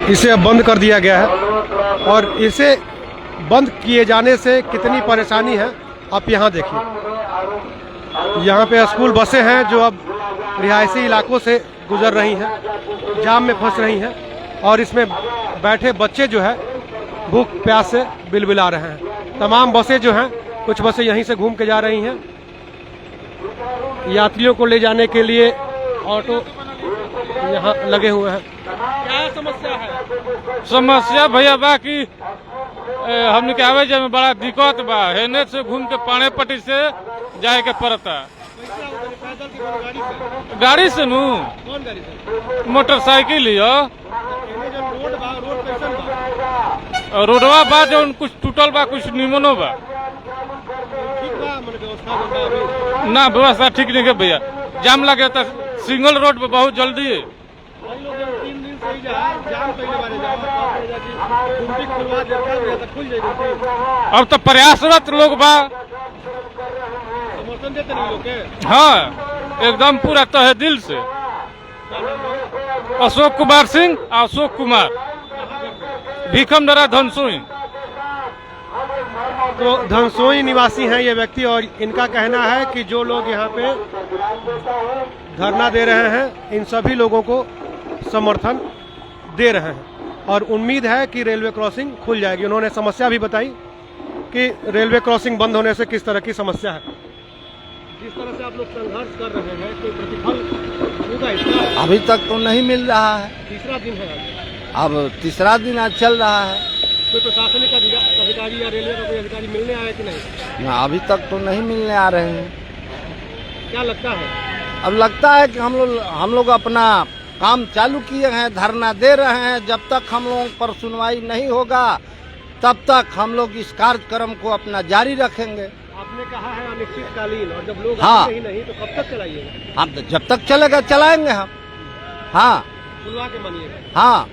इसे अब बंद कर दिया गया है और इसे बंद किए जाने से कितनी परेशानी है आप यहाँ देखिए। यहाँ पे स्कूल बसें हैं जो अब रिहायशी इलाकों से गुजर रही हैं, जाम में फंस रही हैं और इसमें बैठे बच्चे जो है भूख प्यास से बिलबिला रहे हैं। तमाम बसें जो हैं, कुछ बसें यहीं से घूम के जा रही हैं। यात्रियों को ले जाने के लिए ऑटो यहाँ लगे हुए हैं। क्या समस्या है? समस्या भैया बा कि हमने के आवे जाए में बड़ा दिक्कत बा। हेने से घूम के पाने पट्टी से जाए के पड़ता। गाड़ी से नू? कौन गाड़ी से? मोटरसाइकिल लियो। रोडवा बा जो कुछ टूटल बा, कुछ निमनो बा। ना व्यवस्था ठीक नहीं है भैया। जाम लगे तो सिंगल रोड पे बहुत जल्दी है। अब तो प्रयासरत लोग बा। समर्थन देते नहीं लोग के? हाँ, एकदम पूरा तहे दिल से। अशोक कुमार सिंह, अशोक कुमार, भीखमदरा धनसोई। तो धनसोई निवासी हैं ये व्यक्ति और इनका कहना है कि जो लोग यहाँ पे धरना दे रहे हैं इन सभी लोगों को समर्थन दे रहे हैं और उम्मीद है कि रेलवे क्रॉसिंग खुल जाएगी। उन्होंने समस्या भी बताई कि रेलवे क्रॉसिंग बंद होने से किस तरह की समस्या है। जिस तरह से आप लोग संघर्ष कर रहे हैं कोई प्रतिफल होगा इसका? अभी तक तो नहीं मिल रहा है। तीसरा दिन है अब तीसरा दिन आज चल रहा है। कोई प्रशासनिक अधिकारी या रेलवे का कोई अधिकारी मिलने आया कि नहीं? ना, अभी तक तो नहीं मिलने आ रहे हैं। क्या लगता है? अब लगता है कि हम लोग अपना काम चालू किए हैं, धरना दे रहे हैं। जब तक हम लोगों पर सुनवाई नहीं होगा तब तक हम लोग इस कार्यक्रम को अपना जारी रखेंगे। आपने कहा है अनिश्चितकालीन, और जब लोग हाँ, आएंगे ही नहीं तो कब तक चलाइएगा? हम तो जब तक चलेगा चलाएंगे हम। हाँ, खुलवा के मानिएगा। हाँ,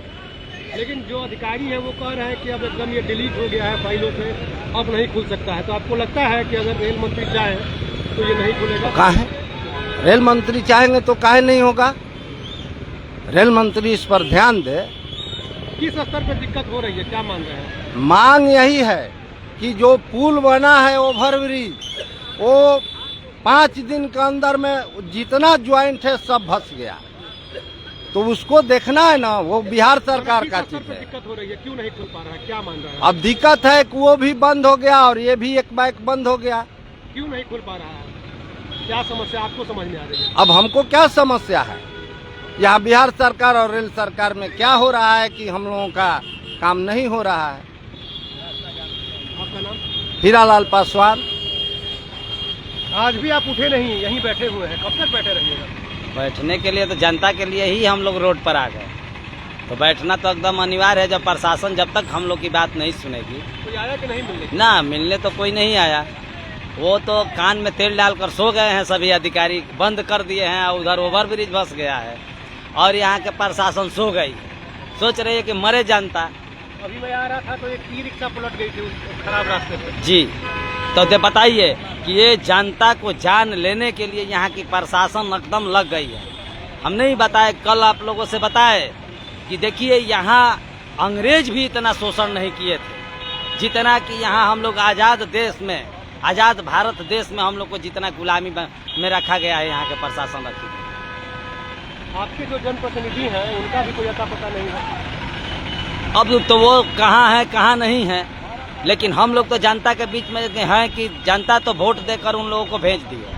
लेकिन जो अधिकारी है वो कह रहे हैं कि अब एकदम ये डिलीट हो गया है फाइलों से, अब नहीं खुल सकता है। तो आपको लगता है कि अगर रेल मंत्री चाहे तो ये नहीं खुलेगा? काहे? रेल मंत्री चाहेंगे तो काहे नहीं होगा? रेल मंत्री इस पर ध्यान दे। किस स्तर पर दिक्कत हो रही है, क्या मांग रहे हैं? मांग यही है कि जो पुल बना है ओवरब्रिज, वो 5 दिन के अंदर में जितना ज्वाइंट है सब धंस गया। तो उसको देखना है ना, वो बिहार सरकार का चीज है। दिक्कत हो रही है, क्यों नहीं खुल पा रहा है, क्या मान रहा है? अब दिक्कत है कि वो भी बंद हो गया और ये भी एक बैक बंद हो गया। क्यों नहीं खुल पा रहा है? क्या समस्या आपको समझ में आ रही है? अब हमको क्या समस्या है? यहाँ बिहार सरकार और रेल सरकार में क्या हो रहा है कि हम लोगों का काम नहीं हो रहा है। आपका नाम? हीरालाल पासवान। आज भी आप उठे नहीं, यहीं बैठे हुए हैं, कब तक बैठे रहिएगा? बैठने के लिए तो जनता के लिए ही हम लोग रोड पर आ गए, तो बैठना तो एकदम अनिवार्य है। जब प्रशासन जब तक हम लोग की बात नहीं सुनेगी। कोई आया कि नहीं मिलने? ना, मिलने तो कोई नहीं आया। वो तो कान में तेल डालकर सो गए हैं। सभी अधिकारी बंद कर दिए हैं। उधर ओवरब्रिज बस गया है और यहाँ के प्रशासन सो गई, सोच रही है कि मरे जनता। अभी मैं आ रहा था तो एक ई रिक्शा पलट गई थी उस खराब रास्ते पे। जी, तो बताइए कि ये जनता को जान लेने के लिए यहाँ की प्रशासन एकदम लग गई है। हम नहीं बताए, कल आप लोगों से बताए कि देखिए यहाँ अंग्रेज भी इतना शोषण नहीं किए थे जितना कि यहाँ हम लोग आज़ाद देश में, आज़ाद भारत देश में हम लोग को जितना गुलामी में रखा गया है, यहाँ के प्रशासन रखी गई। आपके जो जनप्रतिनिधि हैं उनका भी कोई अता पता नहीं है। अब तो वो कहाँ है कहाँ नहीं है, लेकिन हम लोग तो जनता के बीच में हैं कि जनता तो वोट देकर उन लोगों को भेज दिए।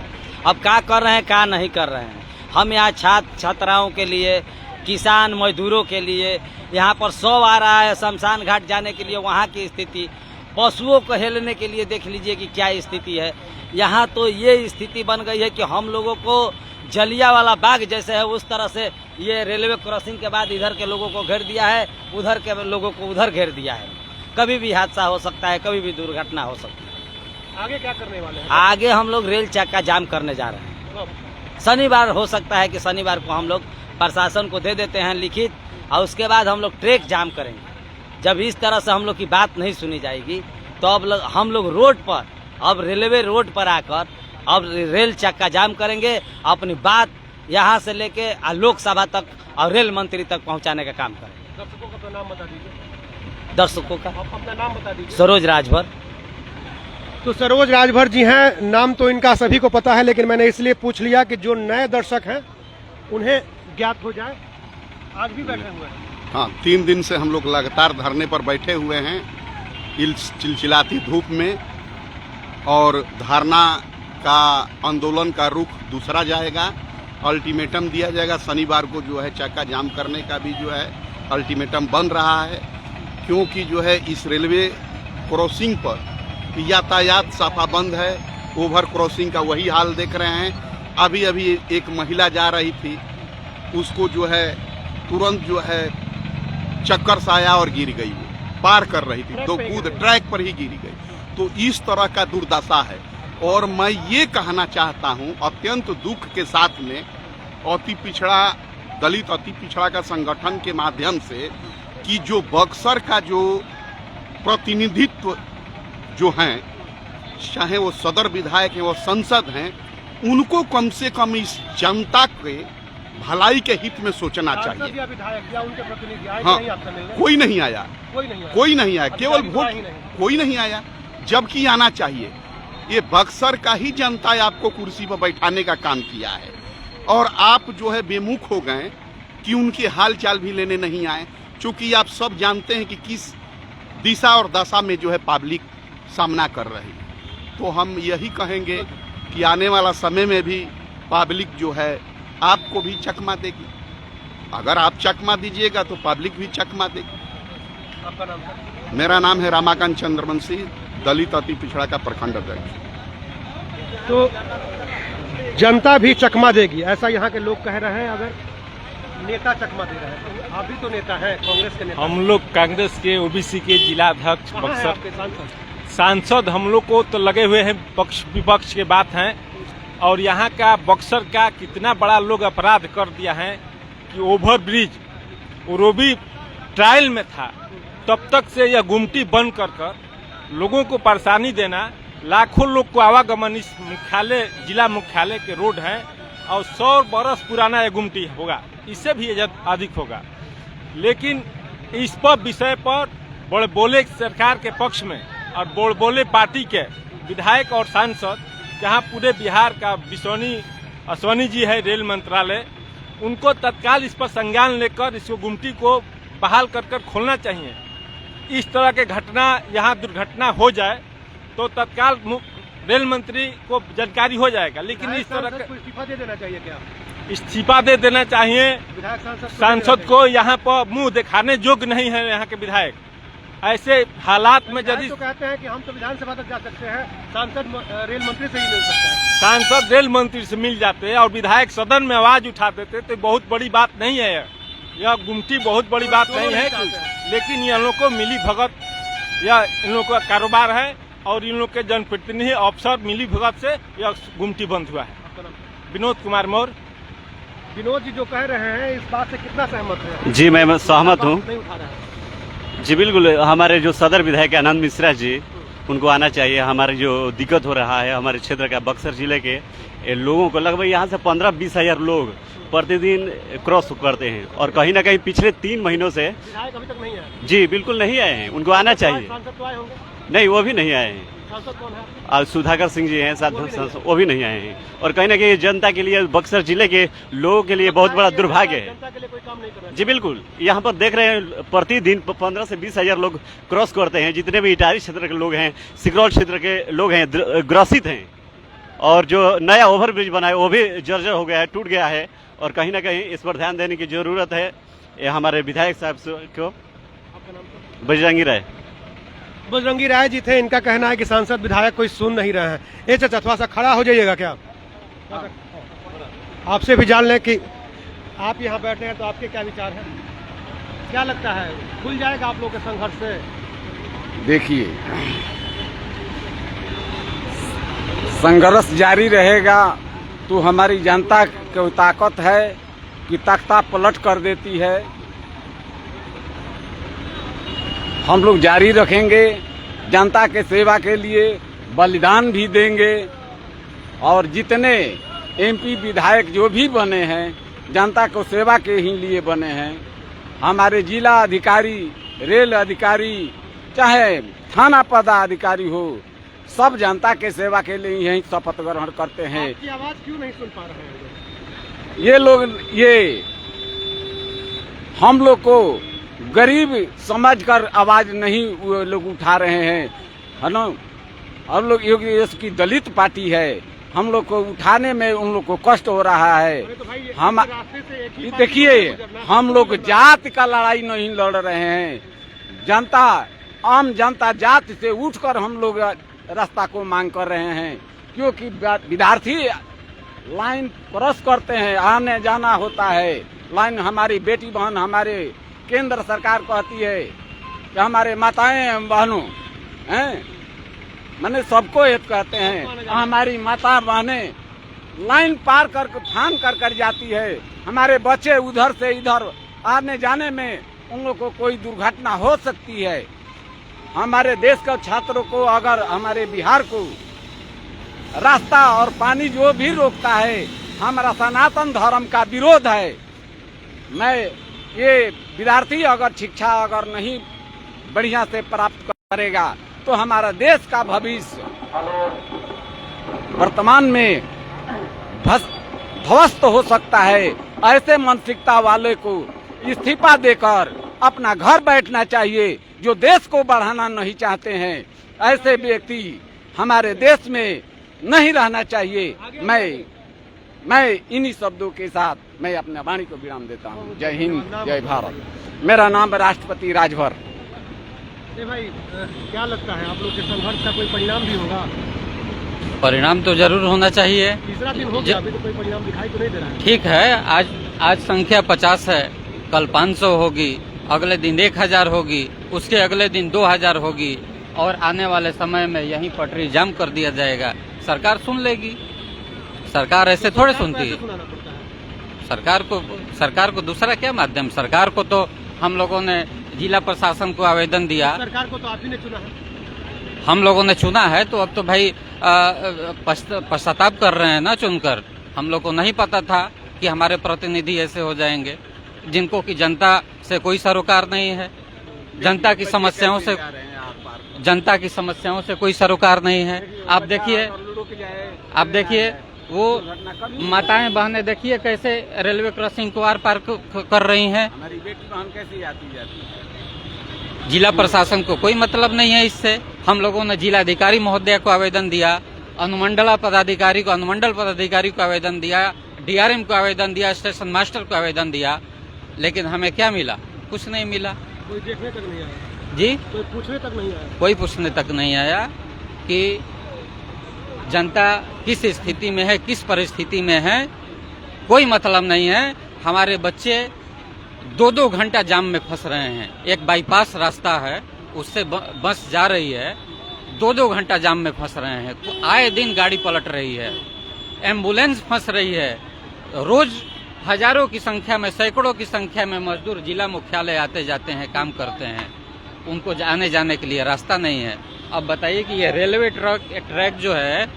अब क्या कर रहे हैं क्या नहीं कर रहे हैं। हम यहाँ छात्र छात्राओं के लिए, किसान मजदूरों के लिए, यहाँ पर 100 आ रहा है शमशान घाट जाने के लिए, वहाँ की स्थिति, पशुओं को हेलने के लिए देख लीजिए कि क्या स्थिति है। यहाँ तो ये स्थिति बन गई है कि हम लोगों को जलियांवाला बाग जैसे है उस तरह से ये रेलवे क्रॉसिंग के बाद इधर के लोगों को घेर दिया है, उधर के लोगों को उधर घेर दिया है। कभी भी हादसा हो सकता है, कभी भी दुर्घटना हो सकती है। आगे क्या करने वाले हैं? आगे हम लोग रेल चक्का जाम करने जा रहे हैं। शनिवार हो सकता है कि शनिवार को हम लोग प्रशासन को दे देते हैं लिखित, और उसके बाद हम लोग ट्रैक जाम करेंगे। जब इस तरह से हम लोग की बात नहीं सुनी जाएगी तो अब हम लोग रोड पर, अब रेलवे रोड पर आकर अब रेल चक्का जाम करेंगे। अपनी बात यहाँ से लेके लोकसभा तक और रेल मंत्री तक पहुँचाने का काम करेंगे। अपना नाम बता दीजिए। दर्शकों का आप अपना नाम बता दीजिए। सरोज राजभर। तो सरोज राजभर जी हैं, नाम तो इनका सभी को पता है, लेकिन मैंने इसलिए पूछ लिया कि जो नए दर्शक हैं उन्हें ज्ञात हो जाए। आज भी बैठे हुए हैं। हाँ, 3 दिन से हम लोग लगातार धरने पर बैठे हुए हैं चिलचिलाती धूप में, और धरना का आंदोलन का रुख दूसरा जाएगा। अल्टीमेटम दिया जाएगा। शनिवार को जो है चक्का जाम करने का भी जो है अल्टीमेटम बन रहा है, क्योंकि जो है इस रेलवे क्रॉसिंग पर यातायात साफा बंद है। ओवर क्रॉसिंग का वही हाल देख रहे हैं। अभी अभी एक महिला जा रही थी, उसको जो है तुरंत जो है चक्कर सा आया और गिर गई। वो पार कर रही थी तो कूद ट्रैक पर ही गिर गई। तो इस तरह का दुर्दशा है। और मैं ये कहना चाहता हूँ अत्यंत दुख के साथ में, अति पिछड़ा दलित अति पिछड़ा का संगठन के माध्यम से, कि जो बक्सर का जो प्रतिनिधित्व जो हैं, चाहे वो सदर विधायक हैं, वो संसद हैं, उनको कम से कम इस जनता के भलाई के हित में सोचना चाहिए। विधायक या उनके प्रतिनिधि आए हाँ, नहीं आपसे मिलने? कोई नहीं आया, कोई नहीं आया, केवल अधिकारी वोट, ही नहीं। कोई नहीं आया, जबकि आना चाहिए। ये बक्सर का ही जनता आपको कुर्सी पर बैठाने का काम किया है, और आप जो है बेमुख हो गए कि उनके हाल चाल भी लेने नहीं आए, क्योंकि आप सब जानते हैं कि किस दिशा और दशा में जो है पब्लिक सामना कर रही है। तो हम यही कहेंगे कि आने वाला समय में भी पब्लिक जो है आपको भी चकमा देगी। अगर आप चकमा दीजिएगा तो पब्लिक भी चकमा देगी। आपका नाम सर? मेरा नाम है रामाकांत चंद्रवंशी, दलित अति पिछड़ा का प्रखंड अध्यक्ष। तो जनता भी चकमा देगी, ऐसा यहाँ के लोग कह रहे हैं। अगर नेता चकमा दे रहे हैं, तो आप भी तो नेता हैं, कांग्रेस के नेता। हम लोग कांग्रेस के ओबीसी के जिला अध्यक्ष कहाँ हैं बक्सर आपके सांसद? सांसद हम लोग को तो लगे हुए हैं, पक्ष विपक्ष के बात हैं। और यहाँ का बक्सर का कितना बड़ा लोग अपराध कर दिया है कि ओवर ब्रिज वो भी ट्रायल में था, तब तक से यह गुमटी बंद कर लोगों को परेशानी देना। लाखों लोग को आवागमन इस मुख्यालय जिला मुख्यालय के रोड है, और 100 बरस पुराना यह गुमटी होगा, इससे भी अधिक होगा। लेकिन इस पर विषय पर बड़े बोले सरकार के पक्ष में और बड़े बोले पार्टी के विधायक और सांसद, जहां पूरे बिहार का अश्वनी जी है रेल मंत्रालय, उनको तत्काल इस पर संज्ञान लेकर इसको गुमटी को बहाल कर खोलना चाहिए। इस तरह के घटना यहाँ दुर्घटना हो जाए तो तत्काल रेल मंत्री को जानकारी हो जाएगा। लेकिन इस तरह का इस्तीफा दे देना चाहिए क्या? इस्तीफा दे देना चाहिए। विधायक सांसद को यहाँ पर मुंह दिखाने योग्य नहीं है यहाँ के विधायक। ऐसे हालात में यदि तो कहते हैं कि हम तो विधानसभा तक जा सकते हैं, सांसद रेल मंत्री से ही मिल सकता है। सांसद रेल मंत्री से मिल जाते हैं और विधायक सदन में आवाज उठा देते तो बहुत बड़ी बात नहीं है। यह गुमटी बहुत बड़ी बात नहीं है, लेकिन इन लोगों को मिली भगत या इन लोगों का कारोबार है, और इन लोग के जनप्रतिनिधि अफसर मिली भगत से यह गुमटी बंद हुआ है। विनोद कुमार मौर्य। विनोद जी जो कह रहे हैं इस बात से कितना सहमत है? जी मैं सहमत हूँ। नहीं उठा रहा है। जी बिल्कुल, हमारे जो सदर विधायक आनंद मिश्रा जी, उनको आना चाहिए। हमारे जो दिक्कत हो रहा है हमारे क्षेत्र का बक्सर जिले के लोगों को, लगभग यहाँ से 15-20 हजार लोग प्रतिदिन क्रॉस करते हैं, और कहीं ना कहीं पिछले 3 महीनों से विधायक अभी तक नहीं आए। जी बिल्कुल नहीं आए हैं, उनको आना चाहिए। सांसद तो आए होंगे? नहीं, वो भी नहीं आए हैं। सांसद कौन है? और सुधाकर सिंह जी हैं सांसद, वो भी नहीं आए हैं। और कहीं ना कहीं जनता के लिए, बक्सर जिले के लोगों के लिए बहुत बड़ा दुर्भाग्य है। जनता के लिए कोई काम नहीं कर रहा है। जी बिल्कुल, यहाँ पर देख रहे हैं प्रतिदिन 15 से 20 हजार लोग क्रॉस करते हैं। जितने भी इटारी क्षेत्र के लोग हैं, सिकरौल क्षेत्र के लोग हैं, ग्रसित हैं। और जो नया ओवरब्रिज बना है वो भी जर्जर हो गया है, टूट गया है, और कहीं ना कहीं इस पर ध्यान देने की जरूरत है। ये हमारे विधायक साहब को बजरंगी राय। बजरंगी राय जी थे, इनका कहना है कि सांसद विधायक कोई सुन नहीं रहे हैं। ये चाचा थोड़ा सा खड़ा हो जाइएगा क्या? आपसे भी जान लें कि आप यहाँ बैठे हैं तो आपके क्या विचार हैं? क्या लगता है खुल जाएगा आप लोग के संघर्ष से? देखिए, संघर्ष जारी रहेगा तो हमारी जनता की ताकत है कि तख्ता पलट कर देती है। हम लोग जारी रखेंगे, जनता के सेवा के लिए बलिदान भी देंगे, और जितने एमपी विधायक जो भी बने हैं जनता को सेवा के ही लिए बने हैं, हमारे जिला अधिकारी, रेल अधिकारी, चाहे थाना पदाधिकारी हो, सब जनता के सेवा के लिए यही शपथ ग्रहण करते हैं। आपकी आवाज क्यों नहीं सुन पा रहे हैं ये लोग हम लोग को गरीब समझकर आवाज नहीं वो लोग उठा रहे हैं, है ना। हम लोग इसकी दलित पार्टी है, हम लोग को उठाने में उन लोग को कष्ट हो रहा है। तो भाई हम रास्ते से एक ही देखिए, हम लोग जात का लड़ाई नहीं लड़ रहे हैं, जनता, आम जनता जात से उठकर हम लोग रास्ता को मांग कर रहे हैं, क्योंकि विद्यार्थी लाइन क्रॉस करते हैं, आने जाना होता है। लाइन हमारी बेटी बहन, हमारे केंद्र सरकार कहती है कि हमारे माताएं बहनों हैं, मैंने सबको एक कहते हैं, हमारी माता बहनें लाइन पार कर फान कर जाती है। हमारे बच्चे उधर से इधर आने जाने में उन लोग को कोई दुर्घटना हो सकती है। हमारे देश के छात्रों को, अगर हमारे बिहार को रास्ता और पानी जो भी रोकता है, हमारा सनातन धर्म का विरोध है। मैं ये विद्यार्थी अगर शिक्षा अगर नहीं बढ़िया से प्राप्त करेगा तो हमारा देश का भविष्य वर्तमान में ध्वस्त हो सकता है। ऐसे मानसिकता वाले को इस्तीफा देकर अपना घर बैठना चाहिए, जो देश को बढ़ाना नहीं चाहते हैं। ऐसे व्यक्ति हमारे देश में नहीं रहना चाहिए। मैं इन्हीं शब्दों के साथ मैं अपने वाणी को विराम देता हूँ। जय हिंद, जय भारत। मेरा नाम राष्ट्रपति राजभर। भाई क्या लगता है, आप लोग के संघर्ष का कोई परिणाम भी होगा? परिणाम तो जरूर होना चाहिए। तीसरा दिन हो गया, अभी तो कोई परिणाम दिखाई तो नहीं दे रहा है। ठीक है, आज संख्या 50 है, कल 500 होगी, अगले दिन 1000 होगी, उसके अगले दिन 2000 होगी, और आने वाले समय में यही पटरी जाम कर दिया जाएगा। सरकार सुन लेगी। सरकार ऐसे थोड़े सुनती है। सरकार को दूसरा क्या माध्यम? सरकार को तो हम लोगों ने जिला प्रशासन को आवेदन दिया। सरकार को तो आप ही ने चुना है। हम लोगों ने चुना है, तो अब तो भाई पश्चाताप कर रहे हैं ना चुनकर। हम लोग को नहीं पता था कि हमारे प्रतिनिधि ऐसे हो जाएंगे, जिनको कि जनता से कोई सरोकार नहीं है, जनता की समस्याओं से कोई सरोकार नहीं है। आप देखिए वो माताएं बहनें देखिए कैसे रेलवे क्रॉसिंग को आर पार कर रही हैं। हमारी बेटी बहन कैसे आती जाती है? जिला प्रशासन को कोई मतलब नहीं है इससे। हम लोगों ने जिलाधिकारी महोदय को आवेदन दिया, अनुमंडल पदाधिकारी को आवेदन दिया, डीआरएम को आवेदन दिया, स्टेशन मास्टर को आवेदन दिया, लेकिन हमें क्या मिला? कुछ नहीं मिला। कोई देखने तक नहीं आया जी, कोई पूछने तक नहीं आया। कोई पूछने तक नहीं आया कि जनता किस स्थिति में है, किस परिस्थिति में है, कोई मतलब नहीं है। हमारे बच्चे 2-2 घंटा जाम में फंस रहे हैं। एक बाईपास रास्ता है, उससे बस जा रही है, 2-2 घंटा जाम में फंस रहे हैं। आए दिन गाड़ी पलट रही है, एम्बुलेंस फंस रही है। रोज हजारों की संख्या में, सैकड़ों की संख्या में मजदूर जिला मुख्यालय आते जाते हैं, काम करते हैं। उनको आने जाने के लिए रास्ता नहीं है। अब बताइए कि ये रेलवे ट्रैक जो है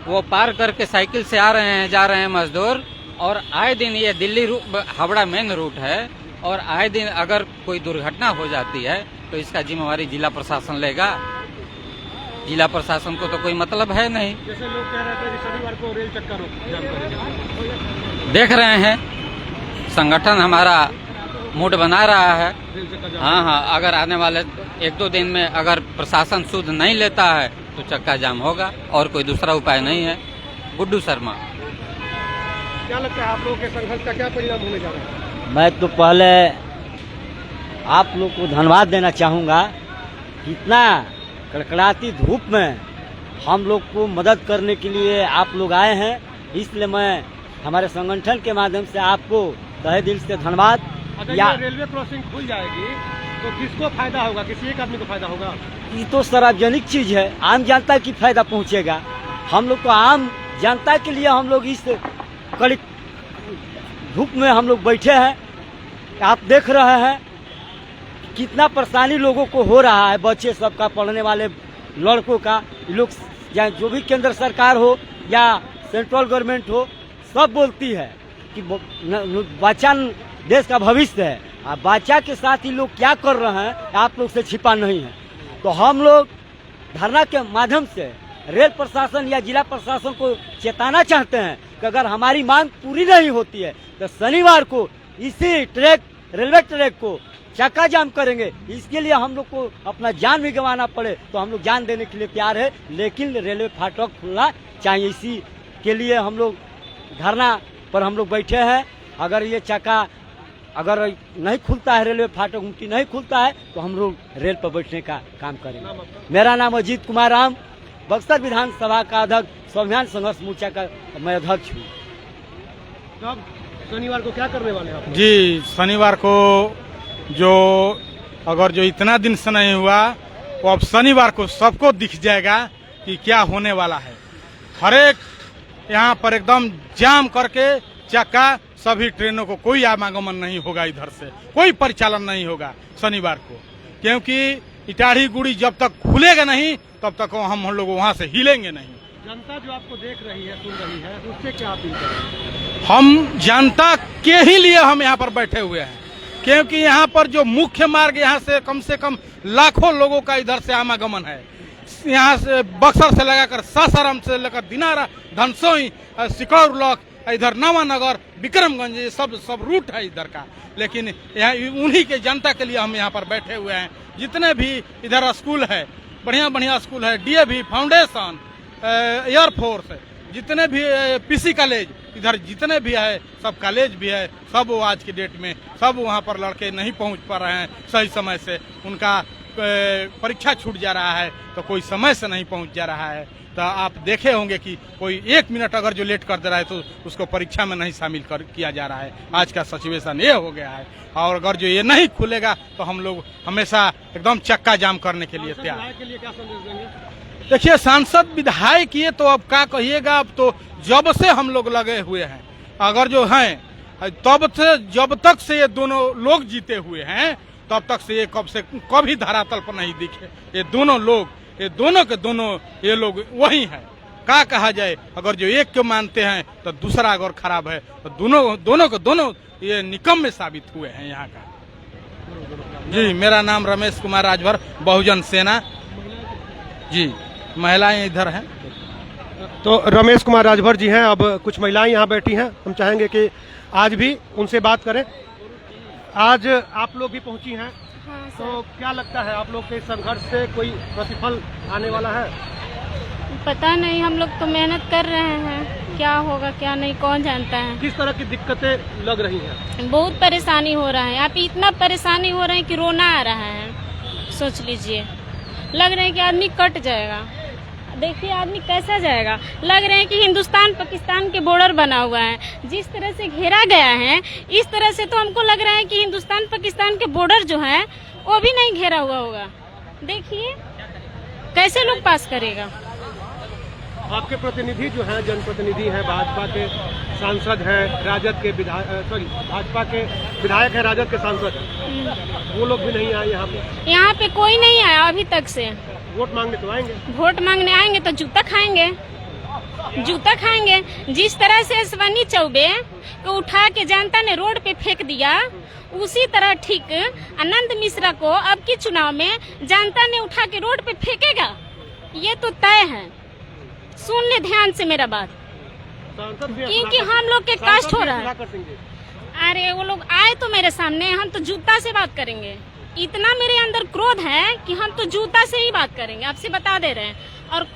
वो पार करके साइकिल से आ रहे हैं, जा रहे हैं मजदूर, और आए दिन ये दिल्ली हावड़ा मेन रूट है, और आए दिन अगर कोई दुर्घटना हो जाती है तो इसका जिम्मेवारी जिला प्रशासन लेगा। जिला प्रशासन को तो कोई मतलब है नहीं। जैसे लोग कह रहे थे कि शनिवार को रेल चक्का जाम करेंगे। देख रहे हैं संगठन हमारा मूड बना रहा है। हाँ, अगर आने वाले 1-2 दिन में अगर प्रशासन सुध नहीं लेता है तो चक्का जाम होगा, और कोई दूसरा उपाय नहीं है। गुड्डू शर्मा। क्या लगता है आप लोगों के संघर्ष का क्या परिणाम होने जा रहा है? मैं तो पहले आप लोग को धन्यवाद देना चाहूँगा। इतना कड़कड़ाती धूप में हम लोग को मदद करने के लिए आप लोग आए हैं, इसलिए मैं हमारे संगठन के माध्यम से आपको तहे दिल से धन्यवाद। अगर ये रेलवे क्रॉसिंग खुल जाएगी तो किसको फायदा होगा? किसी एक आदमी को फायदा होगा? ये तो सार्वजनिक चीज है, आम जनता की फायदा पहुंचेगा। हम लोग को आम जनता के लिए हम लोग इस कड़ी धूप में हम लोग बैठे हैं। आप देख रहे हैं कितना परेशानी लोगों को हो रहा है, बच्चे सबका, पढ़ने वाले लड़कों का। लोग जो भी केंद्र सरकार हो या सेंट्रल गवर्नमेंट हो, सब बोलती है कि बच्चा देश का भविष्य है, बच्चा के साथ ही लोग क्या कर रहे हैं आप लोग से छिपा नहीं है। तो हम लोग धरना के माध्यम से रेल प्रशासन या जिला प्रशासन को चेताना चाहते हैं कि अगर हमारी मांग पूरी नहीं होती है तो शनिवार को इसी रेलवे ट्रैक को चक्का जाम करेंगे। इसके लिए हम लोग को अपना जान भी गंवाना पड़े तो हम लोग जान देने के लिए तैयार है, लेकिन रेलवे फाटक खुलना चाहिए। इसी के लिए हम लोग धरना पर हम लोग बैठे हैं। अगर ये चक्का अगर नहीं खुलता है, रेलवे फाटक उनकी नहीं खुलता है तो हम लोग रेल पर बैठने का काम करेंगे। मेरा नाम अजीत कुमार राम, बक्सर विधानसभा का अध्यक्ष, स्वाभिमान संघर्ष मोर्चा का मैं अध्यक्ष हूँ। तो शनिवार को क्या करने वाले हैं आप? जी, शनिवार को जो इतना दिन से नहीं हुआ वो अब शनिवार को सबको दिख जाएगा कि क्या होने वाला है। हर एक यहाँ पर एकदम जाम करके चक्का, सभी ट्रेनों को कोई आवागमन नहीं होगा, इधर से कोई परिचालन नहीं होगा शनिवार को, क्योंकि इटाढ़ी गुड़ी जब तक खुलेगा नहीं तब तक हम लोग वहाँ से हिलेंगे नहीं। जनता जो आपको देख रही है, सुन रही है, उससे क्या अपील करेंगे? हम जनता के ही लिए हम यहाँ पर बैठे हुए हैं, क्योंकि यहाँ पर जो मुख्य मार्ग यहाँ से कम लाखों लोगों का इधर से आवागमन है। यहाँ से बक्सर से लगाकर सासाराम से लेकर दिनारा, धनसोई, सिकौर लॉक, इधर नवानगर, विक्रमगंज, ये सब रूट है इधर का। लेकिन यहाँ उन्हीं के जनता के लिए हम यहाँ पर बैठे हुए हैं। जितने भी इधर स्कूल है, बढ़िया स्कूल है, DAV फाउंडेशन, एयरफोर्स, जितने भी PC कॉलेज इधर जितने भी है, सब कॉलेज भी है, सब वो आज की डेट में सब वहाँ पर लड़के नहीं पहुँच पा रहे हैं सही समय से। उनका परीक्षा छूट जा रहा है तो कोई समय से नहीं पहुँच जा रहा है। तो आप देखे होंगे कि कोई 1 मिनट अगर जो लेट कर दे रहा है तो उसको परीक्षा में नहीं शामिल किया जा रहा है। आज का सिचुएशन ये हो गया है। और अगर जो ये नहीं खुलेगा तो हम लोग हमेशा एकदम चक्का जाम करने के लिए तैयार हैं। के लिए क्या संदेश देंगे? देखिए, सांसद विधायक ये तो अब क्या कहिएगा, अब तो जब से हम लोग लगे हुए हैं, अगर जो हैं तब से जब तक से ये दोनों लोग जीते हुए हैं तब तक से ये कभी धरातल पर नहीं दिखे। ये दोनों लोग, ये दोनों के दोनों ये लोग वही हैं। क्या कहा जाए, अगर जो एक को मानते हैं तो दूसरा अगर खराब है तो दोनों के दोनों ये निकम्मे साबित हुए हैं यहाँ का। जी, मेरा नाम रमेश कुमार राजभर, बहुजन सेना। जी, महिलाएं इधर हैं। तो रमेश कुमार राजभर जी हैं। अब कुछ महिलाएं यहाँ बैठी हैं, हम चाहेंगे कि आज भी उनसे बात करें। आज आप लोग भी पहुंची हैं। हाँ, तो क्या लगता है, आप लोग के संघर्ष से कोई प्रतिफल आने वाला है? पता नहीं, हम लोग तो मेहनत कर रहे हैं, क्या होगा क्या नहीं कौन जानता है। किस तरह की दिक्कतें लग रही हैं? बहुत परेशानी हो रहा है, यहाँ पे इतना परेशानी हो रहा है कि रोना आ रहा है। सोच लीजिए, लग रहा है कि आदमी कट जाएगा। देखिए आदमी कैसा जाएगा, लग रहे हैं कि हिंदुस्तान पाकिस्तान के बॉर्डर बना हुआ है। जिस तरह से घेरा गया है, इस तरह से तो हमको लग रहा है कि हिंदुस्तान पाकिस्तान के बॉर्डर जो है वो भी नहीं घेरा हुआ होगा। देखिए कैसे लोग पास करेगा। आपके प्रतिनिधि जो हैं, जनप्रतिनिधि हैं, भाजपा के सांसद हैं, राजद के भाजपा के विधायक हैं, राजद के सांसद, वो लोग भी नहीं आए यहाँ पे। यहाँ पे कोई नहीं आया अभी तक से। वोट मांगने तो आएंगे? वोट मांगने आएंगे तो जूता खाएंगे, जूता खाएंगे। जिस तरह से अश्विनी चौबे को उठा के जनता ने रोड पे फेंक दिया, उसी तरह ठीक आनंद मिश्रा को अब के चुनाव में जनता ने उठा के रोड पे फेंकेगा, ये तो तय है। सुन ले ध्यान से मेरा बात, क्योंकि हम लोग के कष्ट हो रहा है। अरे वो लोग आए तो मेरे सामने, हम तो जूता से बात करेंगे। इतना मेरे अंदर क्रोध है कि हम तो जूता से ही बात करेंगे, आपसे बता दे रहे हैं। और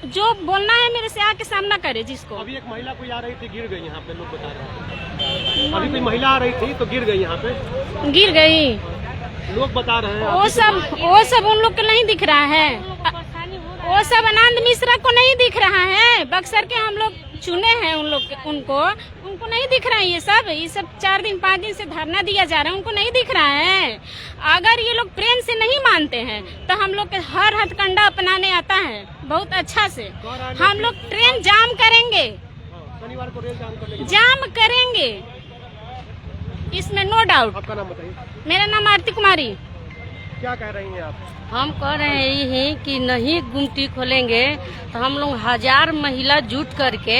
जो बोलना है मेरे से आके सामना करे जिसको। अभी एक महिला कोई आ रही थी, गिर गई यहाँ पे, लोग बता रहे हैं। अभी कोई महिला आ रही थी तो गिर गई यहाँ पे, गिर गई, लोग बता रहे हैं। वो सब उन लोग को नहीं दिख रहा है, वो सब आनंद मिश्रा को नहीं दिख रहा है। बक्सर के हम लोग चुने हैं उनको नहीं दिख रहा है। ये सब 4 दिन 5 दिन से धरना दिया जा रहा है, उनको नहीं दिख रहा है। अगर ये लोग प्रेम से नहीं मानते हैं तो हम लोग के हर हथकंडा अपनाने आता है बहुत अच्छा से। हम लोग ट्रेन जाम करेंगे, शनिवार को रेल जाम करेंगे, इसमें नो डाउट। आपका नाम बताइए। मेरा नाम आरती कुमारी। क्या कह रही हैं आप? हम कह रहे हैं कि नहीं गुमटी खोलेंगे तो हम लोग 1000 महिला जुट करके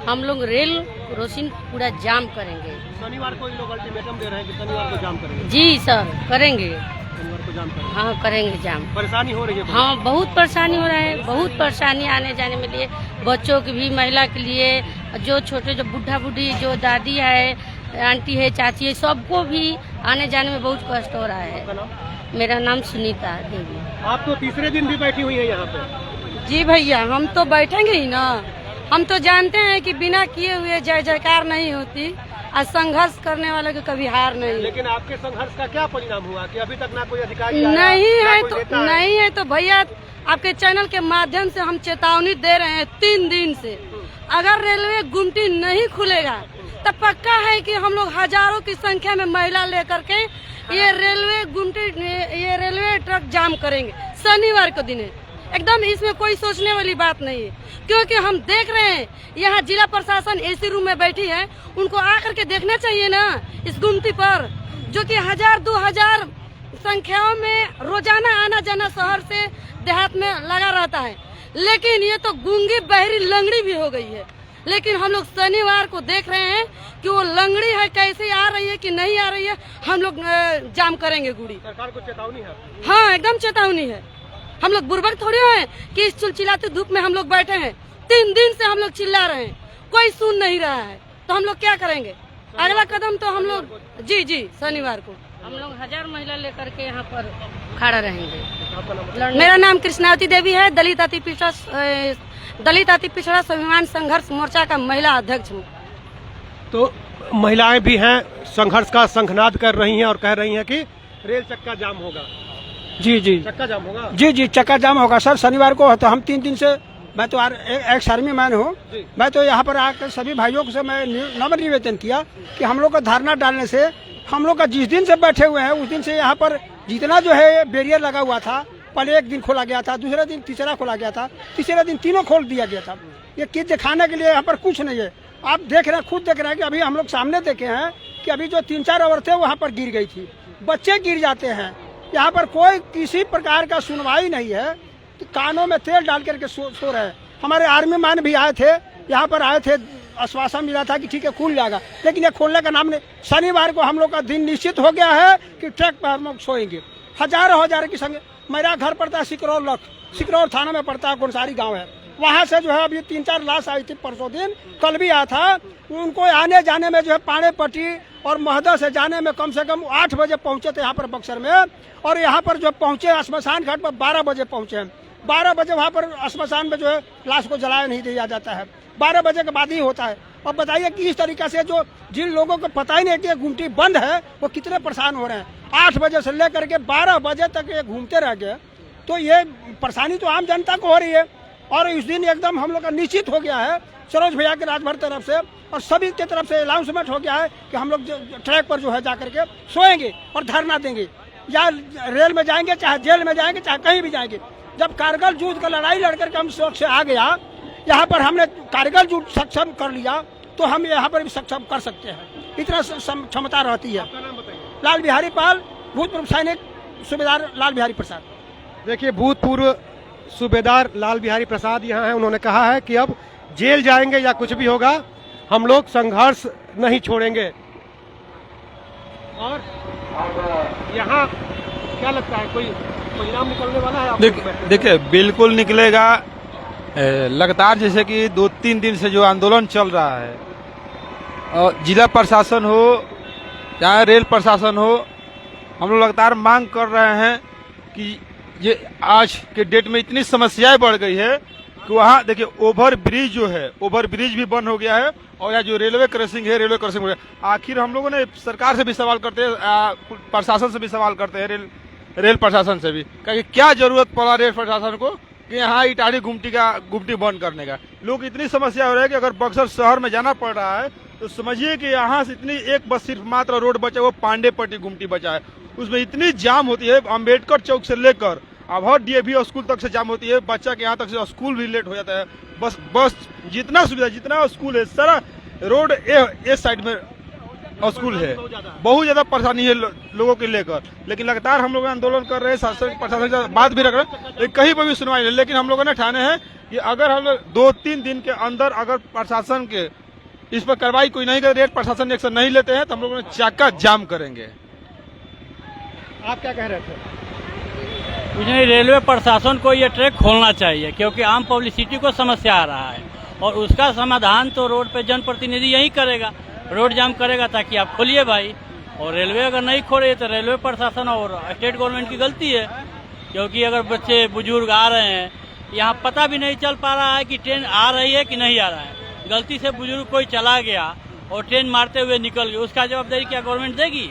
हम लोग रेल रोशिन पूरा जाम करेंगे। शनिवार को इन लोग अल्टीमेटम दे रहे हैं कि शनिवार को जाम करेंगे। जी सर करेंगे, शनिवार को जाम करेंगे। हाँ करेंगे जाम। परेशानी हो रही है? हाँ बहुत परेशानी हो रहा है, बहुत परेशानी आने जाने में लिए, बच्चों की भी, महिला के लिए, जो छोटे जो बुढ़ा बुढ़ी जो दादी है, आंटी है, चाची है, सबको भी आने जाने में बहुत कष्ट हो रहा है। मेरा नाम सुनीता देवी। आप तो तीसरे दिन भी बैठी हुई है यहाँ पे? जी भैया हम तो बैठेंगे ही ना, हम तो जानते हैं कि बिना किए हुए जय जयकार नहीं होती और संघर्ष करने वालों की कभी हार नहीं। लेकिन आपके संघर्ष का क्या परिणाम हुआ कि अभी तक ना कोई अधिकारी नहीं है तो भैया आपके चैनल के माध्यम से हम चेतावनी दे रहे हैं 3 दिन से, अगर रेलवे गुमटी नहीं खुलेगा तब पक्का है कि हम लोग हजारों की संख्या में महिला लेकर के ये रेलवे ट्रक जाम करेंगे शनिवार को दिन है। एकदम इसमें कोई सोचने वाली बात नहीं है, क्योंकि हम देख रहे हैं यहाँ जिला प्रशासन एसी रूम में बैठी है, उनको आकर के देखना चाहिए ना इस गुमटी पर, जो कि 1000-2000 संख्याओं में रोजाना आना जाना शहर से देहात में लगा रहता है। लेकिन ये तो गूंगी बहरी लंगड़ी भी हो गई है। लेकिन हम लोग शनिवार को देख रहे हैं कि वो लंगड़ी है कैसे आ रही है कि नहीं आ रही है, हम लोग जाम करेंगे गुड़ी। सरकार को चेतावनी है? हाँ एकदम चेतावनी है। हम लोग बुर्बक थोड़ी हैं कि इस चिलचिलाती धूप में हम लोग बैठे हैं, 3 दिन से हम लोग चिल्ला रहे हैं, कोई सुन नहीं रहा है, तो हम लोग क्या करेंगे? अगला कदम तो हम लोग जी शनिवार को हम लोग 1000 महिला लेकर के यहाँ पर खड़ा रहेंगे। मेरा नाम कृष्णावती देवी है, दलित अति पिछड़ा स्वाभिमान संघर्ष मोर्चा का महिला अध्यक्ष हूँ। तो महिलाएं भी हैं, संघर्ष का शंखनाद कर रही हैं और कह रही हैं कि रेल चक्का जाम होगा। जी चक्का जाम होगा? जी चक्का जाम होगा सर। शनिवार को तो हम 3 दिन से, मैं तो एक्स आर्मी मैन हूँ, मैं तो यहाँ पर आकर सभी भाइयों से मैं नम्र निवेदन किया कि हम लोग का धारणा डालने से, हम लोग का जिस दिन से बैठे हुए हैं उस दिन से यहाँ पर जितना जो है बैरियर लगा हुआ था, पहले एक दिन खोला गया था, दूसरे दिन तीसरा खोला गया था, तीसरे दिन तीनों खोल दिया गया था। ये किस दिखाने के लिए यहाँ पर कुछ नहीं है। आप देख रहे हैं, खुद देख रहे हैं कि अभी हम लोग सामने देखे हैं कि अभी जो 3-4 औरतें वहाँ पर गिर गई थी, बच्चे गिर जाते हैं, यहाँ पर कोई किसी प्रकार का सुनवाई नहीं है, तो कानों में तेल डाल करके सो रहे हैं। हमारे आर्मी मैन भी आए थे, यहाँ पर आए थे, आश्वासन मिला था कि ठीक है खुल जाएगा, लेकिन ये खोलने का नाम नहीं। शनिवार को हम लोग का दिन निश्चित हो गया है कि ट्रक पर हम लोग सोएंगे। हजारों की संख्या। मेरा घर पड़ता है सिकरौर थाना में पड़ता है, गुनसारी गांव है, वहाँ से जो है अभी 3-4 लाश आई थी परसों दिन, कल भी आया था। उनको आने जाने में जो है पाने पट्टी और महदा से जाने में कम से कम 8 बजे पहुंचे थे यहाँ पर बक्सर में, और यहाँ पर जो पहुंचे श्मशान घाट पर 12 बजे पहुंचे। 12 बजे वहाँ पर श्मशान में जो है लाश को जलाया नहीं दिया जाता है, 12 बजे के बाद ही होता है। अब बताइए कि इस तरीके से जो जिन लोगों को पता ही नहीं कि गुमटी बंद है वो कितने परेशान हो रहे हैं। 8 बजे से लेकर के 12 बजे तक ये घूमते रह गए, तो ये परेशानी तो आम जनता को हो रही है। और इस दिन एकदम हम लोग का निश्चित हो गया है, सरोज भैया के राजभर तरफ से और सभी की तरफ से अनाउंसमेंट हो गया है कि हम लोग ट्रैक पर जो है जाकर के सोएंगे और धरना देंगे, या रेल में जाएंगे, चाहे जेल में जाएंगे, चाहे कहीं भी जाएंगे। जब कारगिल युद्ध का लड़ाई लड़ करके हम सुरक्षा से आ गया, यहाँ पर हमने कारगिल युद्ध सक्षम कर लिया, तो हम यहाँ पर भी सक्षम कर सकते हैं, इतना क्षमता रहती है। लाल बिहारी पाल, भूतपूर्व सैनिक सूबेदार लाल बिहारी प्रसाद। देखिए, भूतपूर्व सूबेदार लाल बिहारी प्रसाद यहाँ हैं। उन्होंने कहा है कि अब जेल जाएंगे या कुछ भी होगा, हम लोग संघर्ष नहीं छोड़ेंगे। और यहाँ क्या लगता है, कोई परिणाम निकलने वाला है? देखिए बिल्कुल निकलेगा। लगातार जैसे कि 2-3 दिन से जो आंदोलन चल रहा है, और जिला प्रशासन हो चाहे रेल प्रशासन हो, हम लोग लगातार मांग कर रहे हैं कि ये आज के डेट में इतनी समस्याएं बढ़ गई है कि वहाँ देखिए ओवर ब्रिज जो है, ओवर ब्रिज भी बंद हो गया है, और यहाँ जो रेलवे क्रॉसिंग है, रेलवे क्रॉसिंग हो गया। आखिर हम लोगों ने सरकार से भी सवाल करते हैं, प्रशासन से भी सवाल करते हैं, रेल प्रशासन से भी, क्योंकि क्या जरूरत पड़ा रेल प्रशासन को कि यहाँ इटारी गुमटी बंद करने का। लोग इतनी समस्या हो रही है कि अगर बक्सर शहर में जाना पड़ रहा है तो समझिए कि यहाँ से इतनी एक बस सिर्फ मात्र रोड बचा, वो पांडेपट्टी गुमटी बचा है, उसमें इतनी जाम होती है, अम्बेडकर चौक से लेकर अब डीएवी स्कूल तक से जाम होती है, बच्चा के यहाँ तक से स्कूल भी लेट हो जाता है। बस जितना सुविधा, जितना स्कूल है, सारा रोड ए साइड में स्कूल है, बहुत ज्यादा परेशानी है लोगों के लेकर। लेकिन लगातार हम लोग आंदोलन कर रहे हैं, शासन प्रशासन से बात भी रख रहे हैं, कहीं पर भी सुनवाई नहीं। लेकिन हम लोगों ने ठाने हैं कि अगर हम 2-3 दिन के अंदर अगर प्रशासन के इस पर कार्रवाई कोई नहीं करे, रेल प्रशासन एक्शन नहीं लेते हैं तो हम लोग चक्का जाम करेंगे। आप क्या कह रहे थे? कुछ नहीं, रेलवे प्रशासन को ये ट्रैक खोलना चाहिए क्योंकि आम पब्लिसिटी को समस्या आ रहा है और उसका समाधान तो रोड पे जनप्रतिनिधि यही करेगा, रोड जाम करेगा ताकि आप खोलिए भाई। और रेलवे अगर नहीं खोले तो रेलवे प्रशासन और स्टेट गवर्नमेंट की गलती है, क्योंकि अगर बच्चे बुजुर्ग आ रहे हैं यहाँ पता भी नहीं चल पा रहा है कि ट्रेन आ रही है कि नहीं आ रहा है, गलती से बुजुर्ग कोई चला गया और ट्रेन मारते हुए निकल गया, उसका जवाबदारी क्या गवर्नमेंट देगी?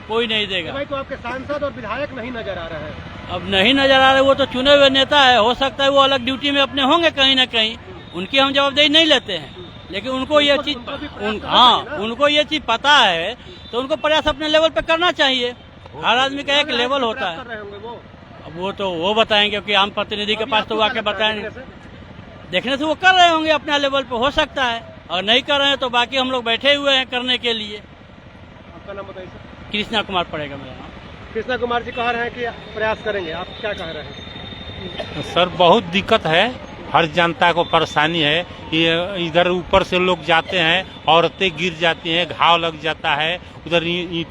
कोई नहीं देगा भाई। तो आपके सांसद और विधायक नहीं नजर आ रहे हैं? अब नहीं नजर आ रहे, वो तो चुने हुए नेता है, हो सकता है वो अलग ड्यूटी में अपने होंगे कहीं ना कहीं, उनकी हम जवाबदारी नहीं लेते हैं, लेकिन उनको ये चीज उनको ये चीज पता है तो उनको प्रयास अपने लेवल पे करना चाहिए। हर आदमी का एक लेवल होता है, अब वो तो वो बताएंगे कि आम प्रतिनिधि के पास तो आके बताएंगे, देखने से वो कर रहे होंगे अपने लेवल पे, हो सकता है, और नहीं कर रहे हैं तो बाकी हम लोग बैठे हुए हैं करने के लिए। आपका नाम बताइए सर? कृष्णा कुमार पड़ेगा मेरा नाम। कृष्णा कुमार जी कह रहे हैं कि प्रयास करेंगे, आप क्या कह रहे हैं? सर बहुत दिक्कत है, हर जनता को परेशानी है। ये इधर ऊपर से लोग जाते हैं, औरतें गिर जाती हैं, घाव लग जाता है, उधर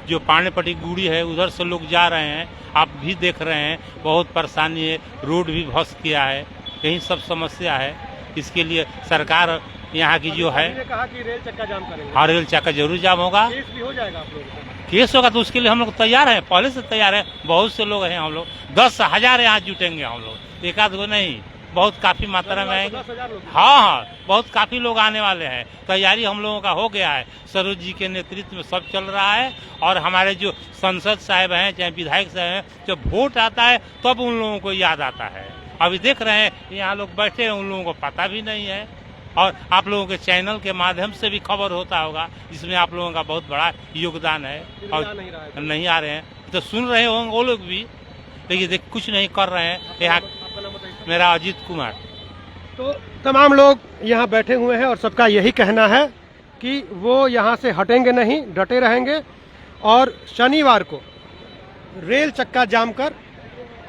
जो पानीपट्टी गुड़ी है उधर से लोग जा रहे हैं, आप भी देख रहे हैं, बहुत परेशानी है, रोड भी ध्वस्त किया है, यही सब समस्या है। इसके लिए सरकार यहाँ की जो है, कहा कि रेल चक्का जाम करेंगे। हाँ, रेल चक्का जरूर जाम होगा, केस भी हो जाएगा आप लोगों को? केस होगा तो उसके लिए हम लोग तैयार हैं, पहले से तैयार है, बहुत से लोग हैं, हम लोग 10,000 यहाँ जुटेंगे, हम लोग एक आध गो नहीं, बहुत काफी मात्रा में आएंगे। हाँ, बहुत काफी लोग आने वाले हैं, तैयारी हम लोगों का हो गया है, सरोज जी के नेतृत्व में सब चल रहा है। और हमारे जो संसद साहब हैं चाहे विधायक साहब हैं, जब वोट आता है तब उन लोगों को याद आता है। अभी देख रहे हैं यहाँ लोग बैठे हैं, उन लोगों को पता भी नहीं है, और आप लोगों के चैनल के माध्यम से भी खबर होता होगा, जिसमें आप लोगों का बहुत बड़ा योगदान है, और नहीं आ रहे हैं तो सुन रहे होंगे वो लोग भी, लेकिन देख कुछ नहीं कर रहे हैं। यहाँ मेरा अजीत कुमार। तो तमाम लोग यहाँ बैठे हुए हैं और सबका यही कहना है कि वो यहाँ से हटेंगे नहीं, डटे रहेंगे और शनिवार को रेल चक्का जाम कर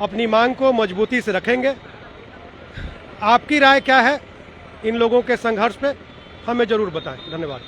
अपनी मांग को मजबूती से रखेंगे। आपकी राय क्या है इन लोगों के संघर्ष पे, हमें जरूर बताएं। धन्यवाद।